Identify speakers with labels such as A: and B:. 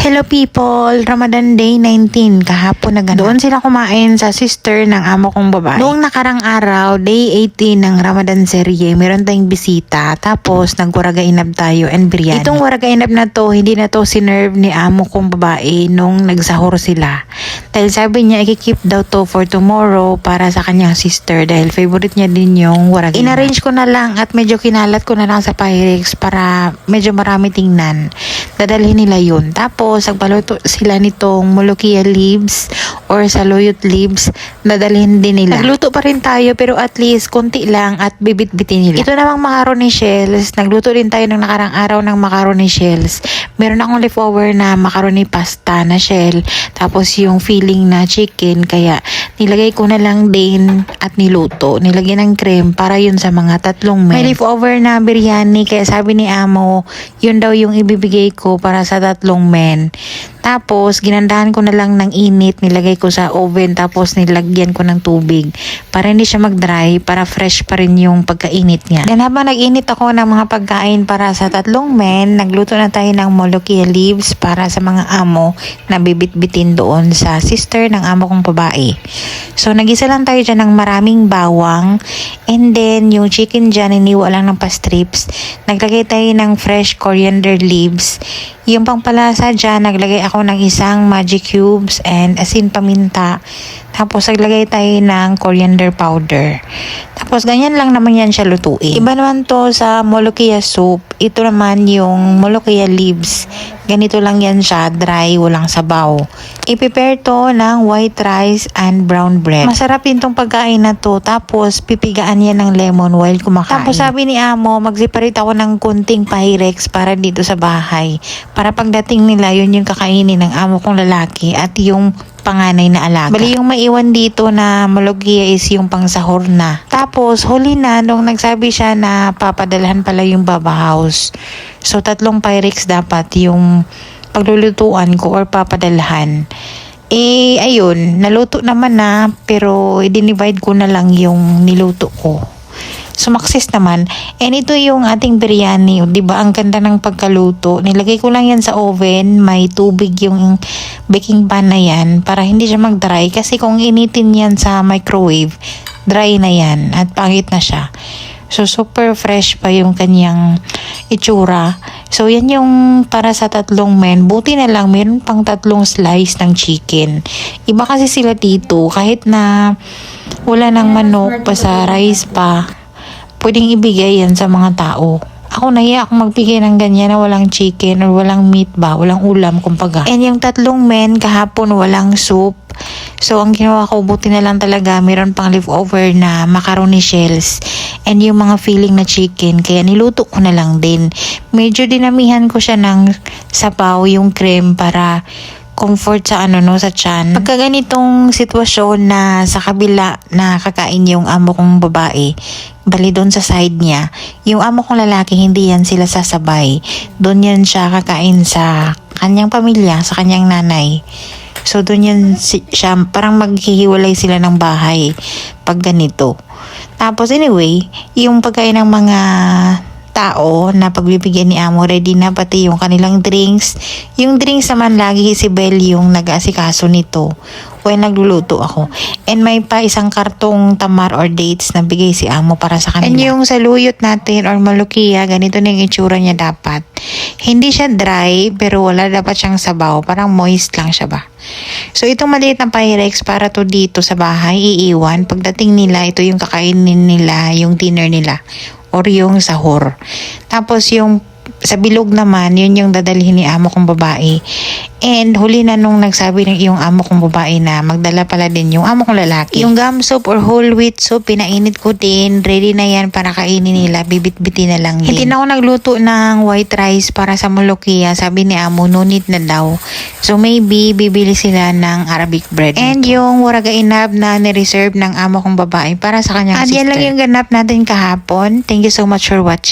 A: Hello people! Ramadan Day 19, kahapon na ganun. Doon sila kumain sa sister ng amo kong babae. Noong nakarang araw, day 18 ng Ramadan serye, meron tayong bisita. Tapos, nagwaragainab tayo and biryani. Itong waragainab na to, hindi na to sinerve ni amo kong babae nung nagsahur sila. Dahil sabi niya, i-keep daw to for tomorrow para sa kanyang sister. Dahil favorite niya din yung waragainab. In-arrange ko na lang at medyo kinalat ko na lang sa Pyrex para medyo marami tingnan. Dadalhin nila yun. Tapos, nagbaluto sila nitong molokia leaves or saluyot leaves. Dadalhin din nila. Nagluto pa rin tayo pero at least konti lang at bibit-bitin nila. Ito namang macaroni shells. Nagluto din tayo ng nakarang araw ng macaroni shells. Meron akong leftover na macaroni pasta na shell. Tapos yung filling na chicken. Kaya nilagay ko na lang din at niluto. Nilagyan ng cream para yun sa mga tatlong men. May leftover na biryani. Kaya sabi ni amo, yun daw yung ibibigay ko para sa tatlong men. Tapos, ginandahan ko na lang ng init, nilagay ko sa oven, tapos nilagyan ko ng tubig para hindi siya mag-dry, para fresh pa rin yung pagkainit niya. Then habang nag-init ako ng mga pagkain para sa tatlong men, nagluto na tayo ng molokia leaves para sa mga amo na bibit-bitin doon sa sister ng amo kong babae. So, nagisa lang tayo dyan ng maraming bawang, and then yung chicken dyan, iniwa lang ng pa-strips. Naglagay tayo ng fresh coriander leaves. Yung pangpalasa dyan, naglagay ako ng isang magic cubes and asin paminta. Tapos naglagay tayo ng coriander powder. Tapos ganyan lang naman yan siya lutuin. Iba naman to sa molokia soup. Ito naman yung molokia leaves. Ganito lang yan siya, dry, walang sabaw. I-prepare to ng white rice and brown bread. Masarap din tong pagkain na to. Tapos pipigaan yan ng lemon while kumakain. Tapos sabi ni amo, mag-separate ako ng kunting Pyrex para dito sa bahay. Para pagdating nila, yun yung kakainin ng amo kong lalaki at yung panganay na alaga. Bali yung maiwan dito na molokia is yung pangsahur na. Tapos huli na nung nagsabi siya na papadalhan pala yung baba house. So 3 Pyrex dapat yung paglulutuan ko or papadalhan. Eh ayun, naluto naman na pero i-divide ko na lang yung niluto ko. Sumakses naman. And ito yung ating biryani. Diba ang ganda ng pagkaluto. Nilagay ko lang yan sa oven. May tubig yung baking pan na yan para hindi siya mag-dry. Kasi kung initin yan sa microwave, dry na yan at pangit na siya. So super fresh pa yung kanyang itsura. So yan yung para sa 3 men. Buti na lang meron pang 3 slice ng chicken. Iba kasi sila dito kahit na wala ng manok pa sa rice pa. Pwedeng ibigay yan sa mga tao. Ako nahiya akong magbigay ng ganyan na walang chicken or walang meat ba, walang ulam kumbaga. And yung 3 men kahapon walang soup. So ang ginawa ko, buti na lang talaga meron pang leftover na macaroni shells and yung mga filling na chicken. Kaya niluto ko na lang din. Medyo dinamihan ko siya ng sabaw, yung cream para comfort sa sa tiyan. Pagka ganitong sitwasyon na sa kabila na kakain yung amo kong babae, bali doon sa side niya, yung amo kong lalaki hindi yan sila sasabay. Doon yan siya kakain sa kanyang pamilya, sa kanyang nanay. So doon yan siya, parang maghihiwalay sila ng bahay pag ganito. Tapos anyway, yung pagkain ng mga tao na pagbibigyan ni amo, ready na pati yung kanilang drinks. Yung drinks naman lagi si Belle yung nag-aasikaso nito when nagluluto ako. And may pa isang kartong tamar or dates na bigay si amo para sa kanila. And yung saluyot natin or molokia, ganito na yung itsura niya dapat. Hindi siya dry pero wala dapat siyang sabaw. Parang moist lang siya ba. So itong maliit na Pyrex para to dito sa bahay, iiwan. Pagdating nila, ito yung kakainin nila, yung dinner nila or yung sahur. Tapos yung sa bilog naman, yun yung dadalhin ni amo kong babae. And huli na nung nagsabi ng iyong amo kong babae na magdala pala din yung amo kong lalaki. Yung gum soup or whole wheat soup, pinainit ko din. Ready na yan para kainin nila. Bibit-biti na lang din. Hindi na ako nagluto ng white rice para sa molokia. Sabi ni amo, no need na daw. So maybe, bibili sila ng Arabic bread. And yung waragainab na nireserve ng amo kong babae para sa kanyang sister. Yan lang yung ganap natin kahapon. Thank you so much for watching.